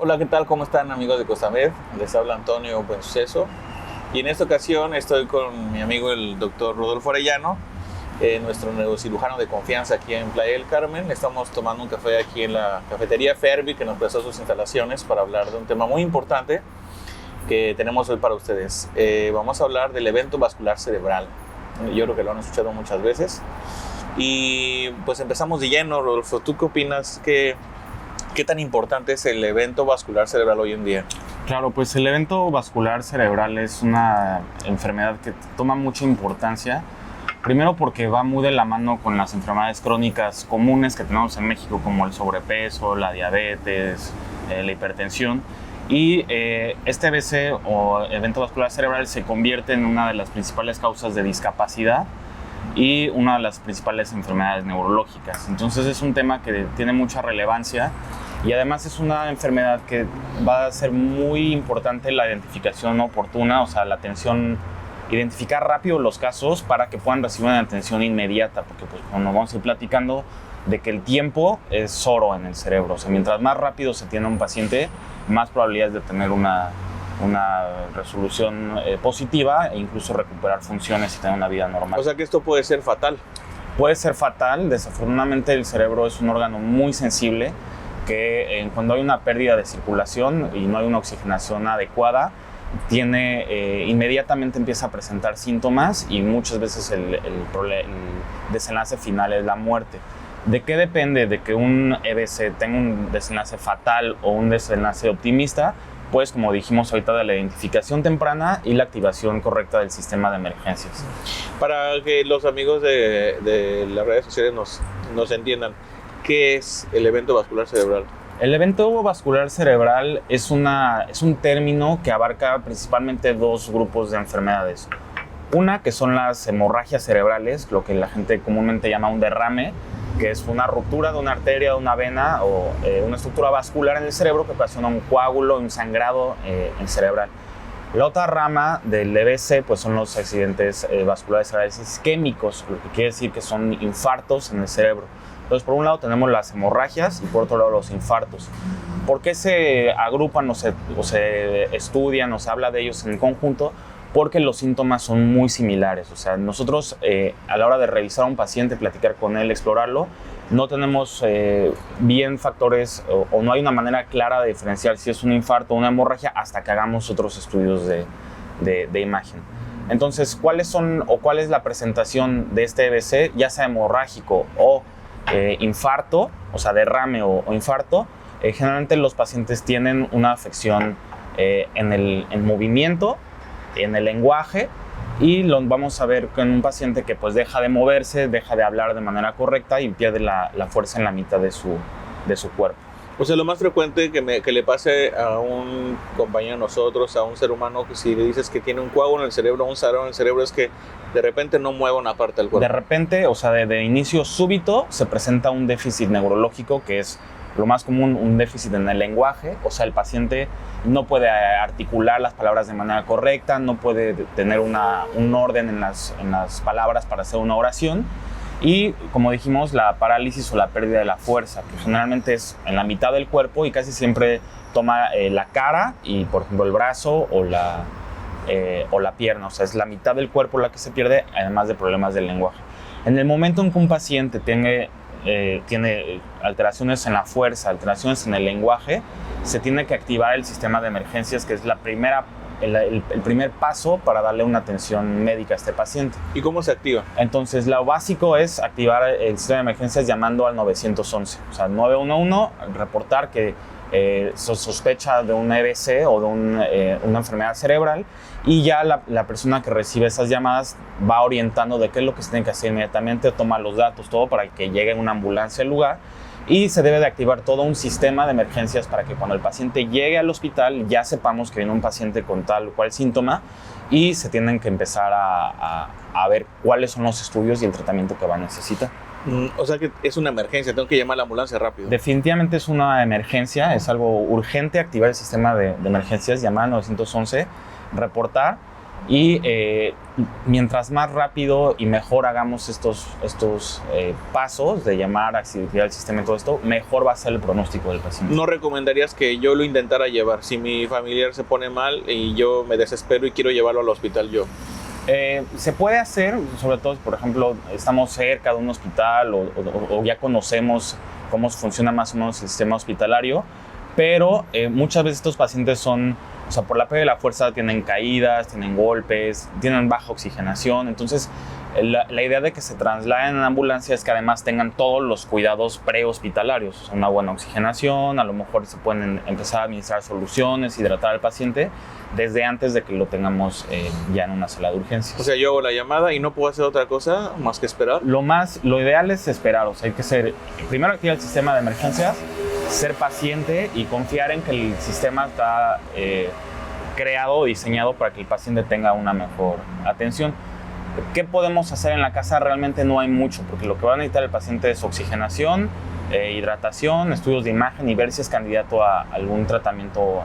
Hola, ¿qué tal? ¿Cómo están, amigos de Costamed? Les habla Antonio Buensuceso. Y en esta ocasión estoy con mi amigo el doctor Rodolfo Arellano, nuestro neurocirujano de confianza aquí en Playa del Carmen. Estamos tomando un café aquí en la cafetería Ferbi, que nos prestó sus instalaciones para hablar de un tema muy importante que tenemos hoy para ustedes. Vamos a hablar del evento vascular cerebral. Yo creo que lo han escuchado muchas veces. Y pues empezamos de lleno, Rodolfo. ¿Tú qué opinas? ¿Qué tan importante es el evento vascular cerebral hoy en día? Claro, pues el evento vascular cerebral es una enfermedad que toma mucha importancia. Primero porque va muy de la mano con las enfermedades crónicas comunes que tenemos en México, como el sobrepeso, la diabetes, la hipertensión. Y este EVC o evento vascular cerebral se convierte en una de las principales causas de discapacidad y una de las principales enfermedades neurológicas. Entonces es un tema que tiene mucha relevancia y además es una enfermedad que va a ser muy importante la identificación oportuna, o sea, la atención, identificar rápido los casos para que puedan recibir una atención inmediata, porque pues cuando vamos a ir platicando de que el tiempo es oro en el cerebro, o sea, mientras más rápido se tiene un paciente, más probabilidades de tener una resolución positiva e incluso recuperar funciones y tener una vida normal. O sea que esto puede ser fatal. Puede ser fatal. Desafortunadamente el cerebro es un órgano muy sensible que cuando hay una pérdida de circulación y no hay una oxigenación adecuada, inmediatamente empieza a presentar síntomas y muchas veces el desenlace final es la muerte. ¿De qué depende de que un EVC tenga un desenlace fatal o un desenlace optimista? Pues como dijimos ahorita, de la identificación temprana y la activación correcta del sistema de emergencias. Para que los amigos de las redes sociales nos entiendan, ¿qué es el evento vascular cerebral? El evento vascular cerebral es un término que abarca principalmente dos grupos de enfermedades. Una que son las hemorragias cerebrales, lo que la gente comúnmente llama un derrame, que es una ruptura de una arteria, de una vena o una estructura vascular en el cerebro que ocasiona un coágulo, un sangrado cerebral. La otra rama del EVC pues son los accidentes vasculares cerebrales isquémicos, lo que quiere decir que son infartos en el cerebro. Entonces, por un lado tenemos las hemorragias y por otro lado los infartos. ¿Por qué se agrupan o se estudian o se habla de ellos en conjunto? Porque los síntomas son muy similares. O sea, nosotros a la hora de revisar a un paciente, platicar con él, explorarlo, no tenemos bien factores o no hay una manera clara de diferenciar si es un infarto o una hemorragia hasta que hagamos otros estudios de imagen. Entonces, ¿cuál es la presentación de este EVC, ya sea hemorrágico o infarto, o sea, derrame o infarto? Generalmente los pacientes tienen una afección en el movimiento, en el lenguaje, y lo vamos a ver con un paciente que pues deja de moverse, deja de hablar de manera correcta y pierde la fuerza en la mitad de su cuerpo. O sea, lo más frecuente que le pase a un compañero de nosotros, a un ser humano, que si le dices que tiene un coágulo en el cerebro, un sangrado en el cerebro, es que de repente no mueva una parte del cuerpo. De repente, o sea, de inicio súbito, se presenta un déficit neurológico que es lo más común, un déficit en el lenguaje. O sea, el paciente no puede articular las palabras de manera correcta, no puede tener un orden en las palabras para hacer una oración. Y, como dijimos, la parálisis o la pérdida de la fuerza, que generalmente es en la mitad del cuerpo y casi siempre toma la cara y, por ejemplo, el brazo o la pierna. O sea, es la mitad del cuerpo la que se pierde, además de problemas del lenguaje. En el momento en que un paciente tiene alteraciones en la fuerza, alteraciones en el lenguaje, se tiene que activar el sistema de emergencias, que es el primer paso para darle una atención médica a este paciente. ¿Y cómo se activa? Entonces, lo básico es activar el sistema de emergencias llamando al 911. O sea, 911, reportar que se sospecha de un EVC o de una enfermedad cerebral, y ya la persona que recibe esas llamadas va orientando de qué es lo que se tiene que hacer inmediatamente, toma los datos, todo para que llegue una ambulancia al lugar, y se debe de activar todo un sistema de emergencias para que cuando el paciente llegue al hospital ya sepamos que viene un paciente con tal o cual síntoma y se tienen que empezar a ver cuáles son los estudios y el tratamiento que va a necesitar. O sea que es una emergencia, tengo que llamar a la ambulancia rápido. Definitivamente es una emergencia, es algo urgente activar el sistema de emergencias, llamar al 911, reportar Y mientras más rápido y mejor hagamos estos pasos de llamar, accesibilidad al sistema y todo esto, mejor va a ser el pronóstico del paciente. ¿No recomendarías que yo lo intentara llevar? Si mi familiar se pone mal y yo me desespero y quiero llevarlo al hospital yo. Se puede hacer, sobre todo, por ejemplo, estamos cerca de un hospital o ya conocemos cómo funciona más o menos el sistema hospitalario, pero muchas veces estos pacientes son, o sea, por la pérdida de la fuerza tienen caídas, tienen golpes, tienen baja oxigenación. Entonces, la idea de que se trasladen en ambulancia es que además tengan todos los cuidados prehospitalarios, o sea, una buena oxigenación, a lo mejor se pueden empezar a administrar soluciones, hidratar al paciente desde antes de que lo tengamos ya en una sala de urgencias. O sea, yo hago la llamada y no puedo hacer otra cosa más que esperar. Lo ideal es esperar, o sea, hay que ser, primero activar el sistema de emergencias, ser paciente y confiar en que el sistema está creado o diseñado para que el paciente tenga una mejor atención. ¿Qué podemos hacer en la casa? Realmente no hay mucho, porque lo que va a necesitar el paciente es oxigenación, hidratación, estudios de imagen y ver si es candidato a algún tratamiento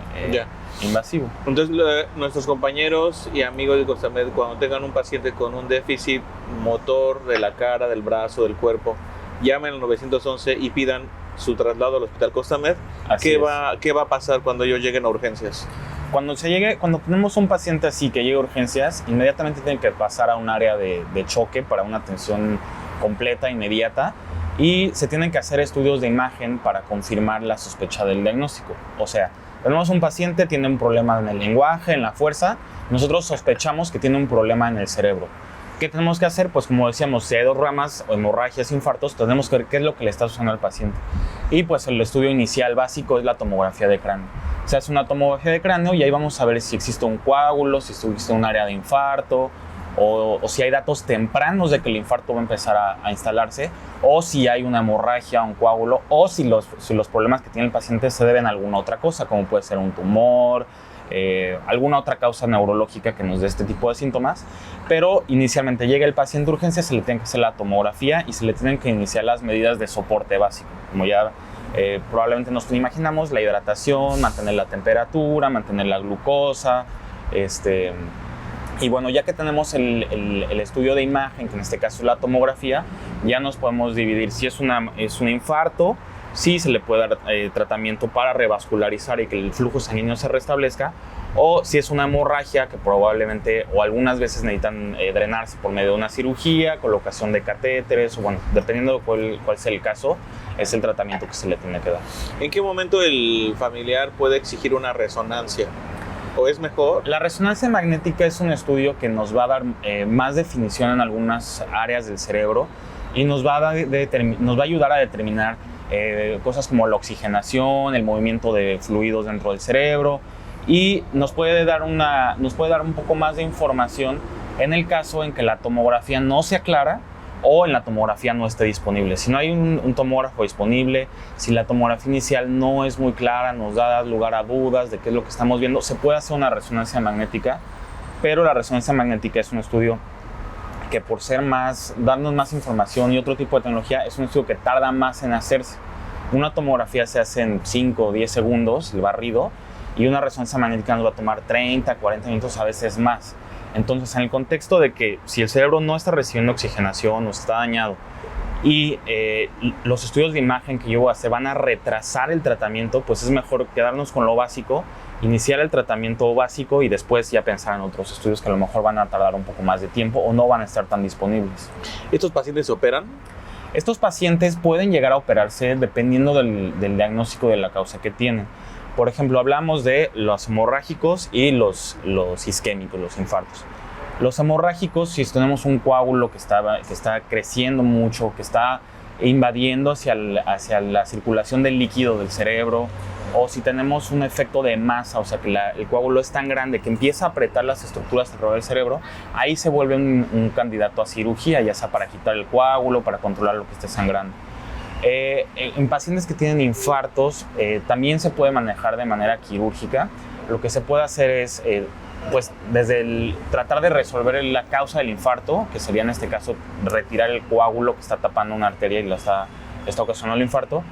invasivo. Entonces, nuestros compañeros y amigos de Costamed, cuando tengan un paciente con un déficit motor de la cara, del brazo, del cuerpo, llamen al 911 y pidan su traslado al Hospital Costamed. ¿Qué va a pasar cuando ellos lleguen a urgencias? Cuando tenemos un paciente así que llega a urgencias, inmediatamente tienen que pasar a un área de choque para una atención completa, inmediata, y se tienen que hacer estudios de imagen para confirmar la sospecha del diagnóstico. O sea, tenemos un paciente, tiene un problema en el lenguaje, en la fuerza, nosotros sospechamos que tiene un problema en el cerebro. ¿Qué tenemos que hacer? Pues como decíamos, si hay dos ramas o hemorragias, infartos, tenemos que ver qué es lo que le está sucediendo al paciente. Y pues el estudio inicial básico es la tomografía de cráneo. Se hace una tomografía de cráneo y ahí vamos a ver si existe un coágulo, si existe un área de infarto, o si hay datos tempranos de que el infarto va a empezar a instalarse, o si hay una hemorragia, un coágulo, o si los problemas que tiene el paciente se deben a alguna otra cosa, como puede ser un tumor, alguna otra causa neurológica que nos dé este tipo de síntomas. Pero inicialmente llega el paciente a urgencia, se le tiene que hacer la tomografía y se le tienen que iniciar las medidas de soporte básico, como ya probablemente nos imaginamos: la hidratación, mantener la temperatura, mantener la glucosa, y bueno, ya que tenemos el estudio de imagen, que en este caso es la tomografía, ya nos podemos dividir si es un infarto, si se le puede dar tratamiento para revascularizar y que el flujo sanguíneo se restablezca, o si es una hemorragia que probablemente o algunas veces necesitan drenarse por medio de una cirugía, colocación de catéteres, o bueno, dependiendo de cuál sea el caso, es el tratamiento que se le tiene que dar. ¿En qué momento el familiar puede exigir una resonancia? ¿O es mejor? La resonancia magnética es un estudio que nos va a dar más definición en algunas áreas del cerebro y nos va a ayudar a determinar cosas como la oxigenación, el movimiento de fluidos dentro del cerebro, y nos puede dar un poco más de información en el caso en que la tomografía no sea clara o en la tomografía no esté disponible. Si no hay un tomógrafo disponible, si la tomografía inicial no es muy clara, nos da lugar a dudas de qué es lo que estamos viendo, se puede hacer una resonancia magnética, pero la resonancia magnética es un estudio que, por darnos más información y otro tipo de tecnología, es un estudio que tarda más en hacerse. Una tomografía se hace en 5 o 10 segundos, el barrido, y una resonancia magnética nos va a tomar 30, 40 minutos, a veces más. Entonces, en el contexto de que si el cerebro no está recibiendo oxigenación o está dañado y los estudios de imagen que yo voy a hacer van a retrasar el tratamiento, pues es mejor quedarnos con lo básico, iniciar el tratamiento básico y después ya pensar en otros estudios que a lo mejor van a tardar un poco más de tiempo o no van a estar tan disponibles. ¿Estos pacientes se operan? Estos pacientes pueden llegar a operarse dependiendo del diagnóstico de la causa que tienen. Por ejemplo, hablamos de los hemorrágicos y los isquémicos, los infartos. Los hemorrágicos, si tenemos un coágulo que está creciendo mucho, que está invadiendo hacia la circulación del líquido del cerebro, o si tenemos un efecto de masa, o sea que el coágulo es tan grande que empieza a apretar las estructuras alrededor del cerebro, ahí se vuelve un candidato a cirugía, ya sea para quitar el coágulo, para controlar lo que esté sangrando. En pacientes que tienen infartos también se puede manejar de manera quirúrgica. Lo que se puede hacer es pues desde tratar de resolver la causa del infarto, que sería en este caso retirar el coágulo que está tapando una arteria y está ocasionando el infarto,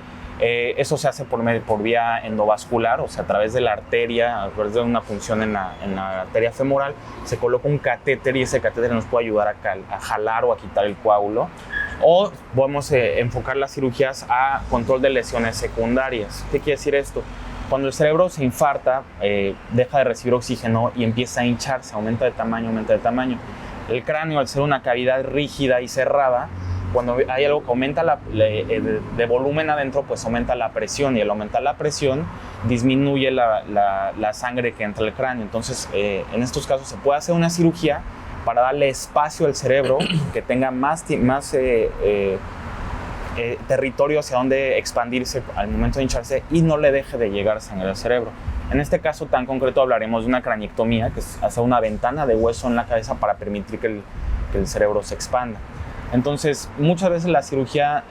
Eso se hace por vía endovascular, o sea, a través de la arteria, a través de una punción en la arteria femoral, se coloca un catéter y ese catéter nos puede ayudar a jalar o a quitar el coágulo. O podemos enfocar las cirugías a control de lesiones secundarias. ¿Qué quiere decir esto? Cuando el cerebro se infarta, deja de recibir oxígeno y empieza a hincharse, aumenta de tamaño. El cráneo, al ser una cavidad rígida y cerrada, cuando hay algo que aumenta de volumen adentro, pues aumenta la presión, y al aumentar la presión disminuye la sangre que entra al cráneo. Entonces, en estos casos se puede hacer una cirugía para darle espacio al cerebro, que tenga más territorio hacia donde expandirse al momento de hincharse y no le deje de llegar sangre al cerebro. En este caso tan concreto hablaremos de una craniectomía, que es hacer una ventana de hueso en la cabeza para permitir que el cerebro se expanda. Entonces, muchas veces la cirugía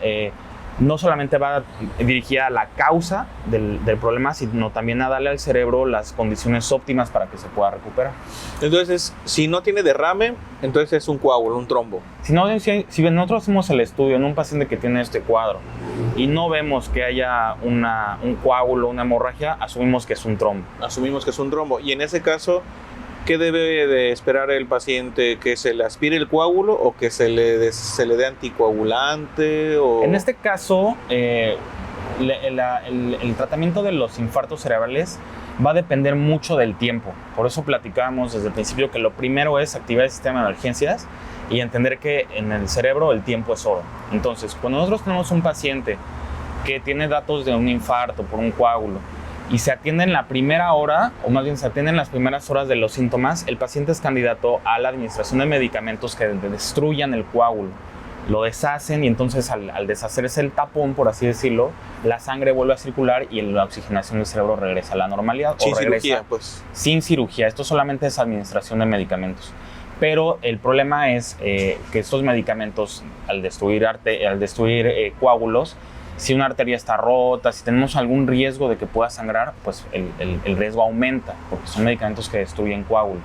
no solamente va dirigida a la causa del problema, sino también a darle al cerebro las condiciones óptimas para que se pueda recuperar. Entonces, si no tiene derrame, entonces es un coágulo, un trombo. Si nosotros hacemos el estudio en un paciente que tiene este cuadro y no vemos que haya un coágulo, una hemorragia, asumimos que es un trombo. Asumimos que es un trombo. Y en ese caso, ¿qué debe de esperar el paciente? ¿Que se le aspire el coágulo o que se le dé anticoagulante? En este caso, el tratamiento de los infartos cerebrales va a depender mucho del tiempo. Por eso platicábamos desde el principio que lo primero es activar el sistema de emergencias y entender que en el cerebro el tiempo es oro. Entonces, cuando nosotros tenemos un paciente que tiene datos de un infarto por un coágulo y se atiende en la primera hora, o más bien se atiende en las primeras horas de los síntomas, el paciente es candidato a la administración de medicamentos que destruyan el coágulo. Lo deshacen y entonces al deshacerse el tapón, por así decirlo, la sangre vuelve a circular y la oxigenación del cerebro regresa a la normalidad. Sin cirugía, pues. Sin cirugía. Esto solamente es administración de medicamentos. Pero el problema es que estos medicamentos, al destruir coágulos, si una arteria está rota, si tenemos algún riesgo de que pueda sangrar, pues el riesgo aumenta, porque son medicamentos que destruyen coágulos.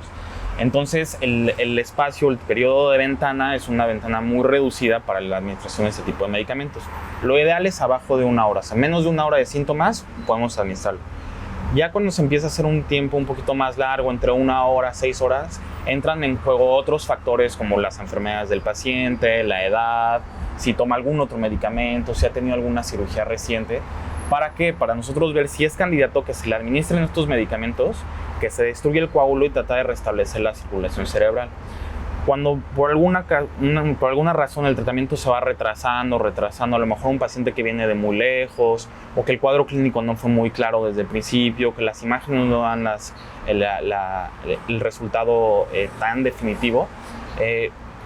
Entonces, el espacio, el periodo de ventana es una ventana muy reducida para la administración de este tipo de medicamentos. Lo ideal es abajo de una hora, o sea, menos de una hora de síntomas podemos administrarlo. Ya cuando se empieza a hacer un tiempo un poquito más largo, entre 1 hora, 6 horas, entran en juego otros factores como las enfermedades del paciente, la edad, si toma algún otro medicamento, si ha tenido alguna cirugía reciente. ¿Para qué? Para nosotros ver si es candidato que se le administren estos medicamentos, que se destruya el coágulo y tratar de restablecer la circulación cerebral. Cuando por alguna razón el tratamiento se va retrasando, a lo mejor un paciente que viene de muy lejos, o que el cuadro clínico no fue muy claro desde el principio, que las imágenes no dan el resultado tan definitivo,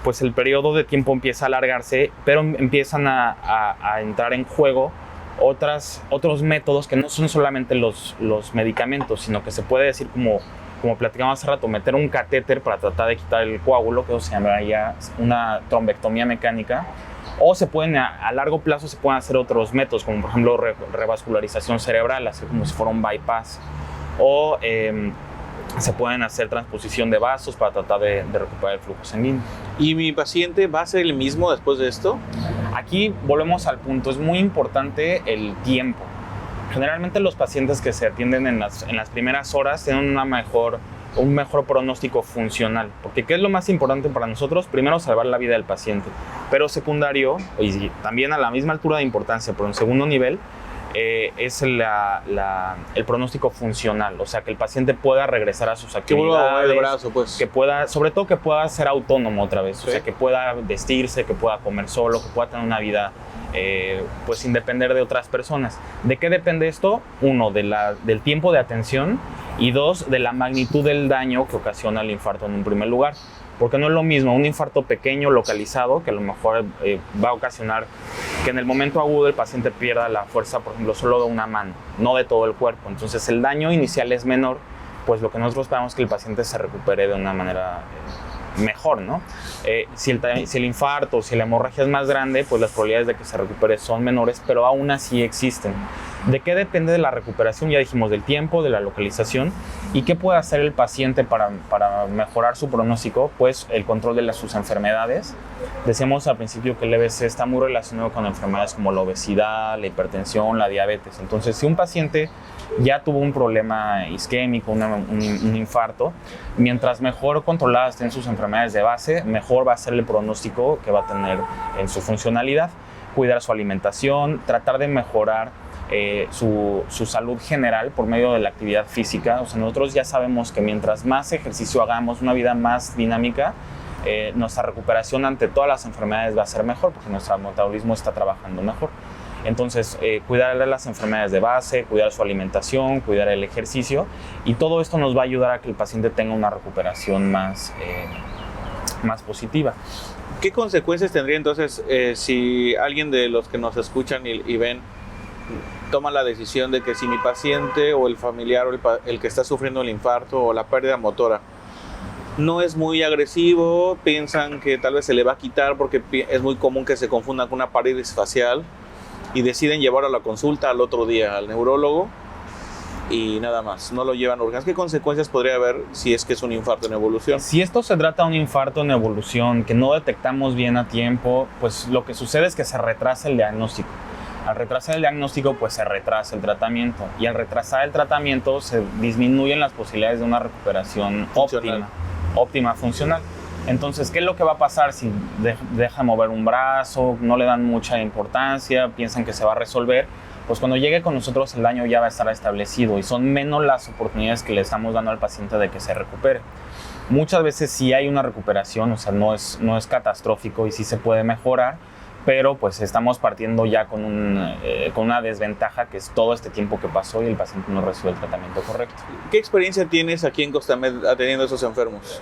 pues el periodo de tiempo empieza a alargarse, pero empiezan a entrar en juego otros métodos que no son solamente los medicamentos, sino que se puede decir, como platicamos hace rato, meter un catéter para tratar de quitar el coágulo, que eso se llamaría una trombectomía mecánica, o a largo plazo se pueden hacer otros métodos, como por ejemplo revascularización cerebral, hacer como si fuera un bypass, o se pueden hacer transposición de vasos para tratar de recuperar el flujo sanguíneo. ¿Y mi paciente va a ser el mismo después de esto? Aquí volvemos al punto, es muy importante el tiempo. Generalmente los pacientes que se atienden en las primeras horas tienen un mejor pronóstico funcional, porque ¿qué es lo más importante para nosotros? Primero, salvar la vida del paciente, pero secundario, y también a la misma altura de importancia, pero en segundo nivel, es el pronóstico funcional, o sea, que el paciente pueda regresar a sus actividades, que vuelva a mover el brazo, pues. Sobre todo que pueda ser autónomo otra vez, ¿sí? O sea, que pueda vestirse, que pueda comer solo, que pueda tener una vida pues sin depender de otras personas. ¿De qué depende esto? 1, del tiempo de atención, y 2, de la magnitud del daño que ocasiona el infarto en un primer lugar. Porque no es lo mismo un infarto pequeño, localizado, que a lo mejor va a ocasionar que en el momento agudo el paciente pierda la fuerza, por ejemplo, solo de una mano, no de todo el cuerpo. Entonces el daño inicial es menor, pues lo que nosotros esperamos es que el paciente se recupere de una manera mejor, ¿no? Si el infarto, si la hemorragia es más grande, pues las probabilidades de que se recupere son menores, pero aún así existen. ¿De qué depende de la recuperación? Ya dijimos del tiempo, de la localización. ¿Y qué puede hacer el paciente para mejorar su pronóstico? Pues el control de sus enfermedades. Decíamos al principio que el EBC está muy relacionado con enfermedades como la obesidad, la hipertensión, la diabetes. Entonces, si un paciente ya tuvo un problema isquémico, un infarto, mientras mejor controladas estén sus enfermedades de base, mejor va a ser el pronóstico que va a tener en su funcionalidad. Cuidar su alimentación, tratar de mejorar su salud general por medio de la actividad física. O sea, nosotros ya sabemos que mientras más ejercicio hagamos, una vida más dinámica, nuestra recuperación ante todas las enfermedades va a ser mejor porque nuestro metabolismo está trabajando mejor. Entonces, cuidar de las enfermedades de base, cuidar su alimentación, cuidar el ejercicio, y todo esto nos va a ayudar a que el paciente tenga una recuperación más positiva. ¿Qué consecuencias tendría entonces si alguien de los que nos escuchan y ven toma la decisión de que si mi paciente o el familiar o el que está sufriendo el infarto o la pérdida motora no es muy agresivo, piensan que tal vez se le va a quitar porque es muy común que se confunda con una parálisis facial y deciden llevarlo a la consulta al otro día al neurólogo y nada más, no lo llevan a urgencias? ¿Qué consecuencias podría haber si es que es un infarto en evolución? Si esto se trata de un infarto en evolución que no detectamos bien a tiempo, pues lo que sucede es que se retrasa el diagnóstico. Al retrasar el diagnóstico, pues se retrasa el tratamiento. Y al retrasar el tratamiento, se disminuyen las posibilidades de una recuperación óptima, funcional. Entonces, ¿qué es lo que va a pasar si deja mover un brazo, no le dan mucha importancia, piensan que se va a resolver? Pues cuando llegue con nosotros el daño ya va a estar establecido y son menos las oportunidades que le estamos dando al paciente de que se recupere. Muchas veces sí hay una recuperación, o sea, no es catastrófico y sí se puede mejorar, pero pues estamos partiendo ya con una desventaja, que es todo este tiempo que pasó y el paciente no recibe el tratamiento correcto. ¿Qué experiencia tienes aquí en Costamed atendiendo a esos enfermos?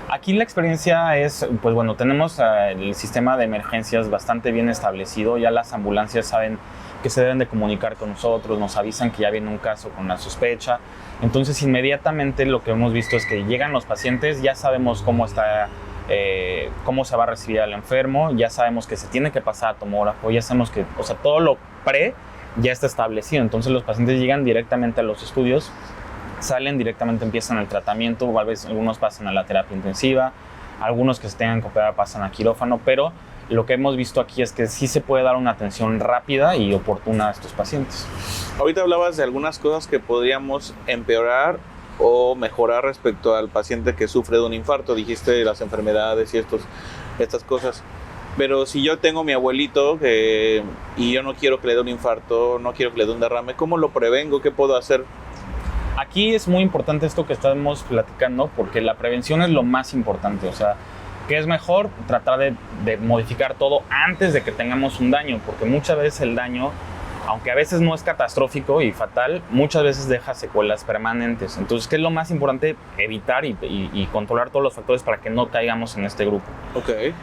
Aquí la experiencia es, pues bueno, tenemos el sistema de emergencias bastante bien establecido. Ya las ambulancias saben que se deben de comunicar con nosotros, nos avisan que ya viene un caso con la sospecha. Entonces, inmediatamente lo que hemos visto es que llegan los pacientes, ya sabemos cómo se va a recibir al enfermo, ya sabemos que se tiene que pasar a tomógrafo, ya sabemos que, o sea, todo lo ya está establecido. Entonces, los pacientes llegan directamente a los estudios, salen directamente, empiezan el tratamiento, o a veces algunos pasan a la terapia intensiva, algunos que se tengan que operar pasan a quirófano, pero lo que hemos visto aquí es que sí se puede dar una atención rápida y oportuna a estos pacientes. Ahorita hablabas de algunas cosas que podríamos empeorar o mejorar respecto al paciente que sufre de un infarto. Dijiste las enfermedades y estas cosas. Pero si yo tengo a mi abuelito y yo no quiero que le dé un infarto, no quiero que le dé un derrame, ¿cómo lo prevengo? ¿Qué puedo hacer? Aquí es muy importante esto que estamos platicando, porque la prevención es lo más importante. O sea, ¿qué es mejor? Tratar de modificar todo antes de que tengamos un daño, porque muchas veces el daño, aunque a veces no es catastrófico y fatal, muchas veces deja secuelas permanentes. Entonces, ¿qué es lo más importante? Evitar y controlar todos los factores para que no caigamos en este grupo. Okay.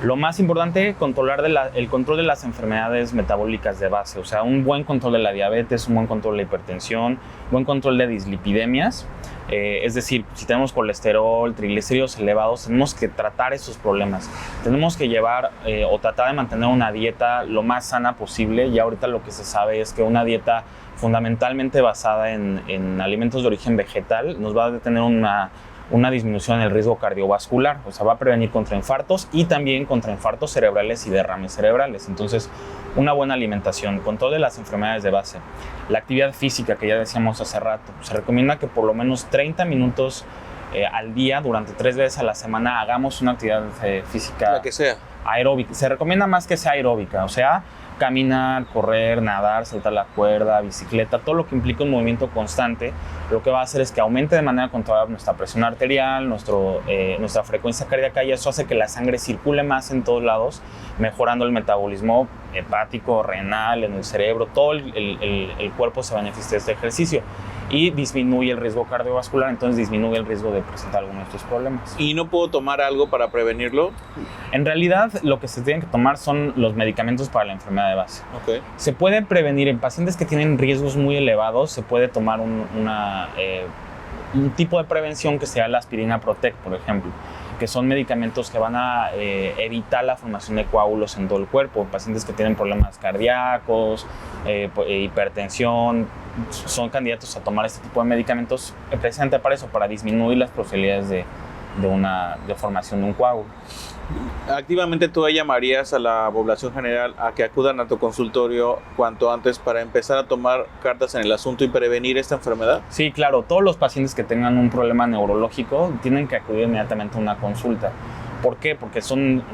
Lo más importante, controlar el control de las enfermedades metabólicas de base. O sea, un buen control de la diabetes, un buen control de la hipertensión, buen control de dislipidemias. Es decir, si tenemos colesterol, triglicéridos elevados, tenemos que tratar esos problemas. Tenemos que llevar o tratar de mantener una dieta lo más sana posible. Y ahorita lo que se sabe es que una dieta fundamentalmente basada en alimentos de origen vegetal nos va a tener una disminución en el riesgo cardiovascular, o sea, va a prevenir contra infartos y también contra infartos cerebrales y derrames cerebrales. Entonces, una buena alimentación, control de las enfermedades de base, la actividad física que ya decíamos hace rato. Se recomienda que por lo menos 30 minutos al día, durante 3 veces a la semana, hagamos una actividad física. La que sea. Aeróbica. Se recomienda más que sea aeróbica, o sea, caminar, correr, nadar, saltar la cuerda, bicicleta, todo lo que implica un movimiento constante, lo que va a hacer es que aumente de manera controlada nuestra presión arterial, nuestra frecuencia cardíaca, y eso hace que la sangre circule más en todos lados, mejorando el metabolismo hepático, renal, en el cerebro. Todo el cuerpo se beneficia de este ejercicio y disminuye el riesgo cardiovascular, entonces disminuye el riesgo de presentar algunos de estos problemas. ¿Y no puedo tomar algo para prevenirlo? En realidad, lo que se tiene que tomar son los medicamentos para la enfermedad de base. Okay. Se puede prevenir en pacientes que tienen riesgos muy elevados, se puede tomar un tipo de prevención que sea la aspirina Protect, por ejemplo. que son medicamentos que van a evitar la formación de coágulos en todo el cuerpo. Pacientes que tienen problemas cardíacos, hipertensión, son candidatos a tomar este tipo de medicamentos precisamente para eso, para disminuir las posibilidades de formación de un coágulo. Activamente tú llamarías a la población general a que acudan a tu consultorio cuanto antes para empezar a tomar cartas en el asunto y prevenir esta enfermedad. Sí, claro, todos los pacientes que tengan un problema neurológico tienen que acudir inmediatamente a una consulta. ¿Por qué? Porque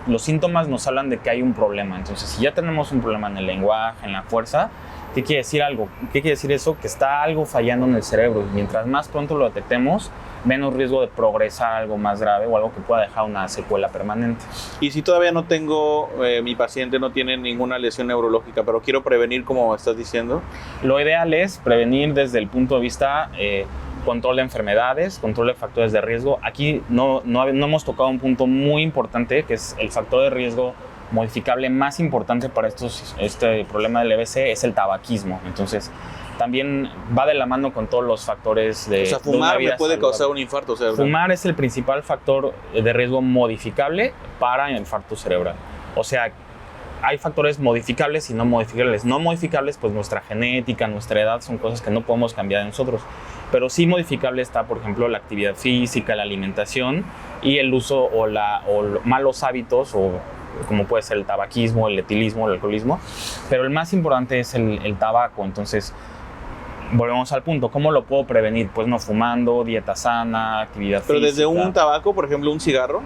los síntomas nos hablan de que hay un problema. Entonces, si ya tenemos un problema en el lenguaje, en la fuerza, ¿qué quiere decir algo? ¿Qué quiere decir eso? Que está algo fallando en el cerebro. Y mientras más pronto lo detectemos, menos riesgo de progresar a algo más grave o algo que pueda dejar una secuela permanente. Y si todavía no tengo, mi paciente no tiene ninguna lesión neurológica, pero quiero prevenir, como estás diciendo. Lo ideal es prevenir desde el punto de vista control de enfermedades, control de factores de riesgo. Aquí no hemos tocado un punto muy importante, que es el factor de riesgo modificable más importante para este problema del EBC, es el tabaquismo. Entonces, también va de la mano con todos los factores de... O sea, fumar me puede causar un infarto cerebral. Fumar es el principal factor de riesgo modificable para infarto cerebral. O sea, hay factores modificables y no modificables. No modificables, pues nuestra genética, nuestra edad, son cosas que no podemos cambiar de nosotros. Pero sí modificable está, por ejemplo, la actividad física, la alimentación y el uso o malos hábitos, o como puede ser el tabaquismo, el etilismo, el alcoholismo. Pero el más importante es el tabaco. Entonces, volvemos al punto, ¿cómo lo puedo prevenir? Pues no fumando, dieta sana, actividad física. Pero desde un tabaco, por ejemplo, un cigarro.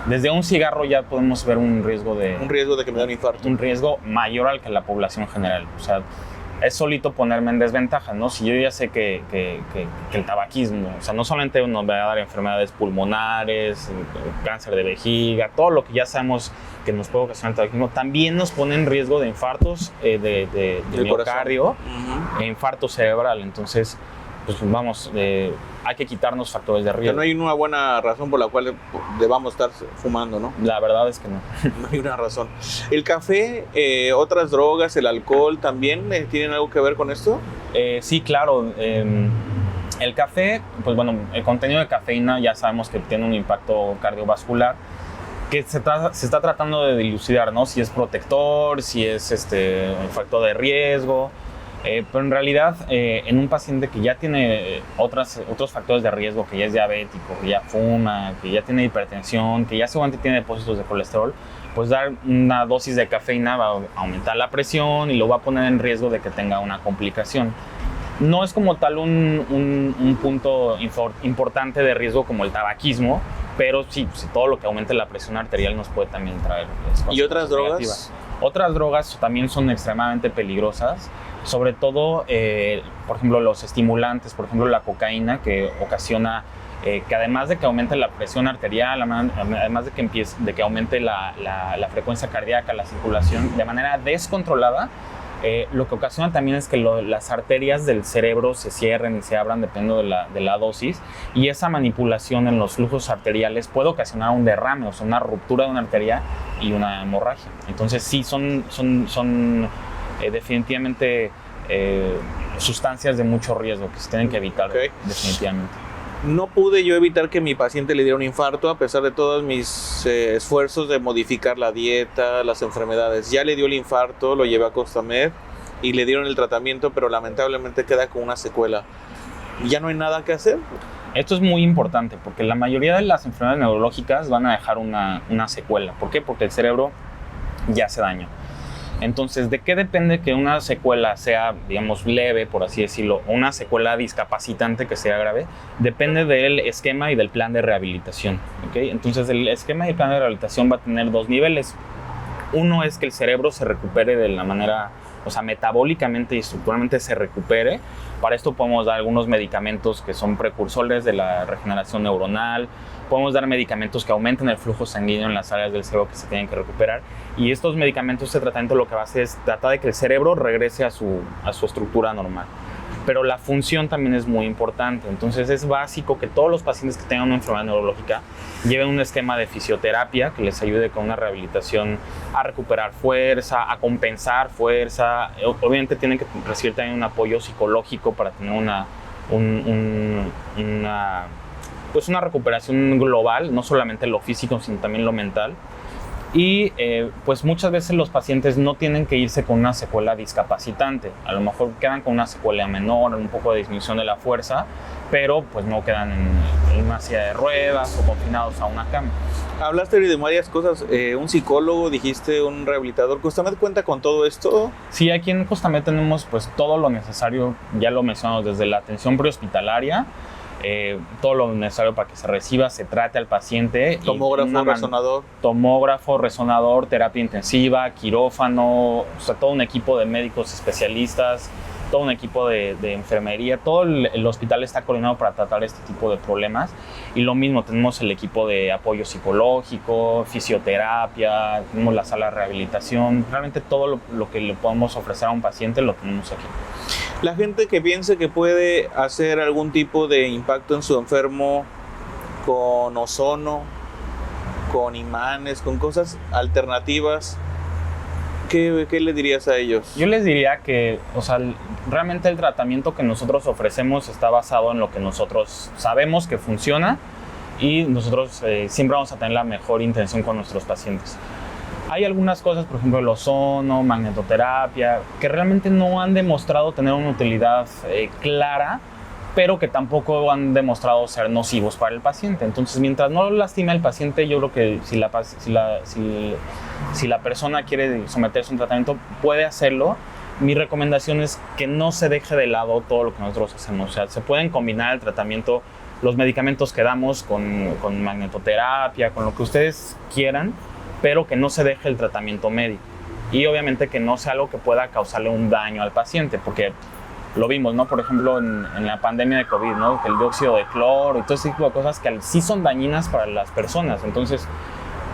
Desde un cigarro ya podemos ver un riesgo de que me dé un infarto. Un riesgo mayor al que la población general. O sea, es solito ponerme en desventaja, ¿no? Si yo ya sé que el tabaquismo, o sea, no solamente nos va a dar enfermedades pulmonares, cáncer de vejiga, todo lo que ya sabemos que nos puede ocasionar el tabaquismo, también nos pone en riesgo de infartos de miocardio, e infarto cerebral. Entonces, pues vamos, hay que quitarnos factores de riesgo. No hay una buena razón por la cual debamos estar fumando, ¿no? La verdad es que no. No hay una razón. ¿El café, otras drogas, el alcohol también tienen algo que ver con esto? Sí, claro. El café, pues bueno, el contenido de cafeína ya sabemos que tiene un impacto cardiovascular que se está tratando de dilucidar, ¿no? Si es protector, si es un factor de riesgo. Pero en realidad, en un paciente que ya tiene otros factores de riesgo, que ya es diabético, que ya fuma, que ya tiene hipertensión, que ya seguramente tiene depósitos de colesterol, pues dar una dosis de cafeína va a aumentar la presión y lo va a poner en riesgo de que tenga una complicación. No es como tal un punto importante de riesgo como el tabaquismo, pero sí, todo lo que aumente la presión arterial nos puede también traer. ¿Y otras drogas? Otras drogas también son extremadamente peligrosas, sobre todo, por ejemplo, los estimulantes, por ejemplo, la cocaína, que ocasiona que además de que aumente la presión arterial, además de que aumente la frecuencia cardíaca, la circulación de manera descontrolada, lo que ocasiona también es que las arterias del cerebro se cierren y se abran dependiendo de la dosis, y esa manipulación en los flujos arteriales puede ocasionar un derrame, o sea, una ruptura de una arteria y una hemorragia. Entonces sí, son definitivamente sustancias de mucho riesgo que se tienen que evitar. Okay. Definitivamente. No pude yo evitar que mi paciente le diera un infarto a pesar de todos mis esfuerzos de modificar la dieta, las enfermedades. Ya le dio el infarto, lo llevé a Costamed y le dieron el tratamiento, pero lamentablemente queda con una secuela. ¿Ya no hay nada que hacer? Esto es muy importante porque la mayoría de las enfermedades neurológicas van a dejar una secuela. ¿Por qué? Porque el cerebro ya hace daño. Entonces, ¿de qué depende que una secuela sea, digamos, leve, por así decirlo, o una secuela discapacitante que sea grave? Depende del esquema y del plan de rehabilitación, ¿okay? Entonces, el esquema y el plan de rehabilitación va a tener dos niveles. Uno es que el cerebro se recupere de la manera, o sea, metabólicamente y estructuralmente se recupere. Para esto podemos dar algunos medicamentos que son precursores de la regeneración neuronal. Podemos dar medicamentos que aumenten el flujo sanguíneo en las áreas del cerebro que se tienen que recuperar. Y estos medicamentos, este tratamiento lo que va a hacer es tratar de que el cerebro regrese a su estructura normal. Pero la función también es muy importante. Entonces es básico que todos los pacientes que tengan una enfermedad neurológica lleven un esquema de fisioterapia que les ayude con una rehabilitación a recuperar fuerza, a compensar fuerza. Obviamente tienen que recibir también un apoyo psicológico para tener pues una recuperación global, no solamente lo físico, sino también lo mental. Y pues muchas veces los pacientes no tienen que irse con una secuela discapacitante. A lo mejor quedan con una secuela menor, un poco de disminución de la fuerza, pero pues no quedan en una silla de ruedas o confinados a una cama. Hablaste de varias cosas, un psicólogo, dijiste un rehabilitador. ¿Costamed cuenta con todo esto? Sí, aquí en Costamed tenemos pues todo lo necesario, ya lo mencionamos, desde la atención prehospitalaria, todo lo necesario para que se reciba, se trate al paciente. Tomógrafo, resonador, terapia intensiva, quirófano, o sea, todo un equipo de médicos especialistas, todo un equipo de enfermería, todo el hospital está coordinado para tratar este tipo de problemas. Y lo mismo, tenemos el equipo de apoyo psicológico, fisioterapia, tenemos la sala de rehabilitación, realmente todo lo que le podemos ofrecer a un paciente lo tenemos aquí. La gente que piense que puede hacer algún tipo de impacto en su enfermo con ozono, con imanes, con cosas alternativas, ¿qué le dirías a ellos? Yo les diría que, o sea, realmente el tratamiento que nosotros ofrecemos está basado en lo que nosotros sabemos que funciona y nosotros siempre vamos a tener la mejor intención con nuestros pacientes. Hay algunas cosas, por ejemplo, el ozono, magnetoterapia, que realmente no han demostrado tener una utilidad clara, pero que tampoco han demostrado ser nocivos para el paciente. Entonces, mientras no lastime al paciente, yo creo que si la persona quiere someterse a un tratamiento, puede hacerlo. Mi recomendación es que no se deje de lado todo lo que nosotros hacemos. O sea, se pueden combinar el tratamiento, los medicamentos que damos con magnetoterapia, con lo que ustedes quieran, pero que no se deje el tratamiento médico. Y obviamente que no sea algo que pueda causarle un daño al paciente, porque lo vimos, ¿no? Por ejemplo, en la pandemia de COVID, ¿no? Que el dióxido de cloro y todo ese tipo de cosas que sí son dañinas para las personas. Entonces,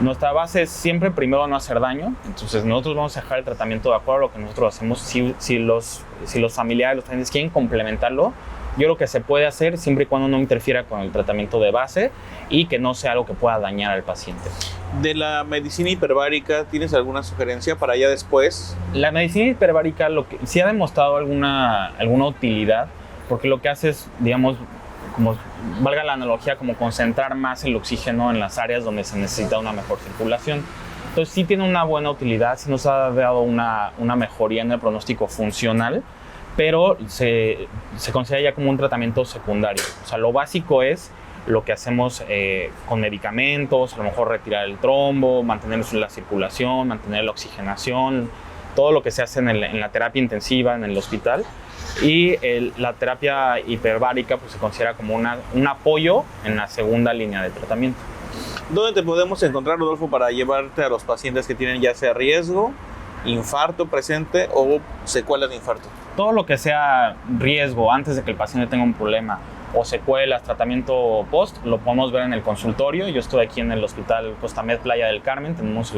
nuestra base es siempre primero no hacer daño. Entonces, nosotros vamos a dejar el tratamiento de acuerdo a lo que nosotros hacemos. Si los familiares, los pacientes quieren complementarlo, yo creo que se puede hacer siempre y cuando no interfiera con el tratamiento de base y que no sea algo que pueda dañar al paciente. De la medicina hiperbárica, ¿tienes alguna sugerencia para ya después? La medicina hiperbárica sí ha demostrado alguna utilidad, porque lo que hace es, digamos, como valga la analogía, como concentrar más el oxígeno en las áreas donde se necesita una mejor circulación. Entonces sí tiene una buena utilidad, sí nos ha dado una mejoría en el pronóstico funcional, pero se considera ya como un tratamiento secundario. O sea, lo básico es lo que hacemos con medicamentos, a lo mejor retirar el trombo, mantener la circulación, mantener la oxigenación, todo lo que se hace en la terapia intensiva en el hospital. Y la terapia hiperbárica pues, se considera como un apoyo en la segunda línea de tratamiento. ¿Dónde te podemos encontrar, Rodolfo, para llevarte a los pacientes que tienen ya sea riesgo, infarto presente o secuelas de infarto? Todo lo que sea riesgo antes de que el paciente tenga un problema o secuelas, tratamiento post, lo podemos ver en el consultorio. Yo estoy aquí en el Hospital Costamed Playa del Carmen, tenemos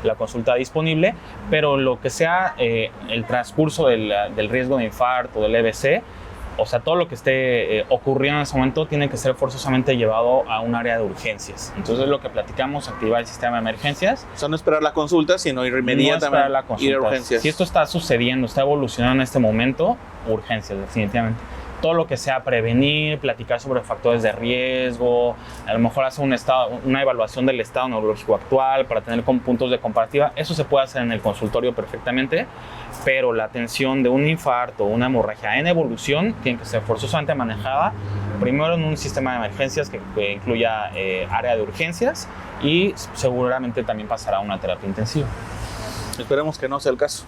la consulta disponible, pero lo que sea el transcurso del riesgo de infarto, del EBC, o sea, todo lo que esté ocurriendo en ese momento tiene que ser forzosamente llevado a un área de urgencias. Entonces, lo que platicamos, activar el sistema de emergencias. O sea, no esperar la consulta, sino ir inmediatamente ir a urgencias. Si esto está sucediendo, está evolucionando en este momento, urgencias, definitivamente. Todo lo que sea prevenir, platicar sobre factores de riesgo, a lo mejor hacer una evaluación del estado neurológico actual para tener puntos de comparativa, eso se puede hacer en el consultorio perfectamente, pero la atención de un infarto o una hemorragia en evolución tiene que ser forzosamente manejada primero en un sistema de emergencias que incluya área de urgencias y seguramente también pasará a una terapia intensiva. Esperemos que no sea el caso.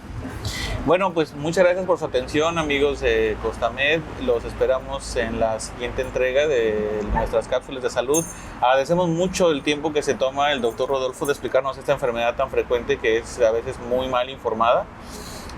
Bueno, pues muchas gracias por su atención, amigos de Costamed. Los esperamos en la siguiente entrega de nuestras cápsulas de salud. Agradecemos mucho el tiempo que se toma el doctor Rodolfo de explicarnos esta enfermedad tan frecuente que es a veces muy mal informada.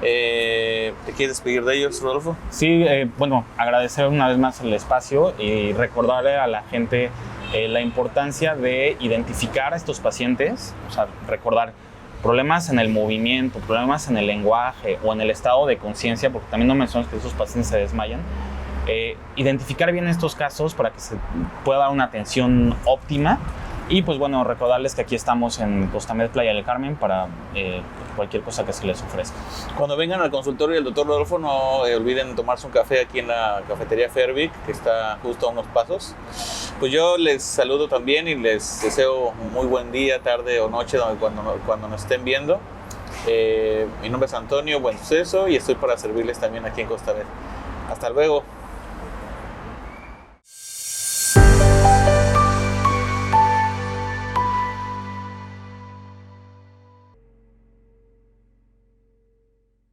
¿Te quieres despedir de ellos, Rodolfo? Sí, bueno, agradecer una vez más el espacio y recordarle a la gente la importancia de identificar a estos pacientes, o sea, recordar problemas en el movimiento, problemas en el lenguaje o en el estado de conciencia, porque también no mencionas que esos pacientes se desmayan. Identificar bien estos casos para que se pueda dar una atención óptima Y pues bueno, recordarles que aquí estamos en Costamed Playa del Carmen para cualquier cosa que se les ofrezca. Cuando vengan al consultorio del doctor Rodolfo, no olviden tomarse un café aquí en la cafetería Fervic, que está justo a unos pasos. Pues yo les saludo también y les deseo muy buen día, tarde o noche cuando nos estén viendo. Mi nombre es Antonio Buensuceso y estoy para servirles también aquí en Costamed. Hasta luego.